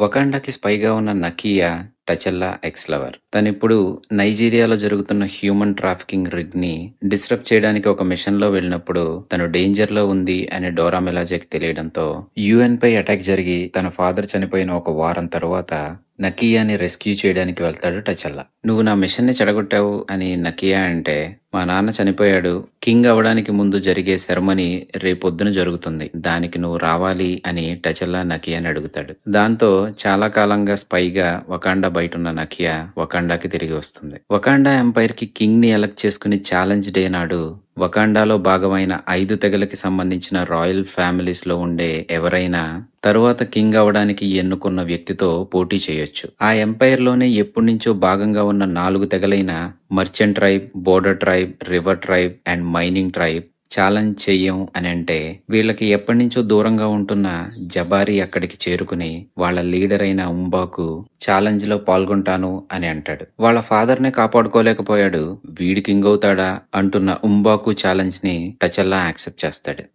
వకాండాకి స్పైగా ఉన్న నకియా టచెల్లా ex lover. తనిప్పుడు నైజీరియాలో జరుగుతున్న human trafficking రింగ్‌ని disrupt చేయడానికి ఒక మిషన్‌లో వెళ్ళినప్పుడు తను డేంజర్‌లో ఉంది అని డోరా మిలాజేకి తెలియడంతో యూఎన్‌పై అటాక్ జరిగి తన ఫాదర్ చనిపోయిన ఒక వారం తరువాత నకియాని రెస్క్యూ చేయడానికి వెళ్తాడు టచెల్లా. "నువ్వు నా మిషన్‌ని చెడగొట్టావు" అని నకియా అంటే, "మా నాన్న చనిపోయాడు. కింగ్ అవ్వడానికి ముందు జరిగే సెరమనీ రేపొద్దున జరుగుతుంది. దానికి నువ్వు రావాలి" అని టచెల్లా నకియాని అడుగుతాడు. దాంతో చాలా కాలంగా స్పైగా వకాండా బయటున్న నకియా వకాండాకి తిరిగి వస్తుంది. వకాండా ఎంపైర్‌కి కింగ్‌ని ఎలక్ట్ చేసుకుని ఛాలెంజ్ డే నాడు వకాండాలో భాగమైన 5 తెగలకి సంబంధించిన రాయల్ ఫ్యామిలీస్‌లో ఉండే ఎవరైనా తరువాత కింగ్ అవ్వడానికి ఎన్నుకున్న వ్యక్తితో పోటీ చేయొచ్చు. ఆ ఎంపైర్‌లోనే ఎప్పటినుంచో భాగంగా ఉన్న 4 తెగలైన merchant tribe, border tribe, river tribe and mining tribe challenge చెయ్యం అనంటే, వీళ్ళకి ఎప్పటినుంచో దూరంగా ఉంటున్న జబారి అక్కడికి చేరుకుని వాళ్ళ లీడర్ అయిన ఉంబాకు ఛాలెంజ్‌లో పాల్గొంటాను అని అంటాడు. వాళ్ళ ఫాదర్‌నే కాపాడుకోలేకపోయాడు, వీడు కింగ్ అవుతాడా అంటున్న ఉంబాకు ఛాలెంజ్‌ని టచెల్లా యాక్సెప్ట్ చేస్తాడు.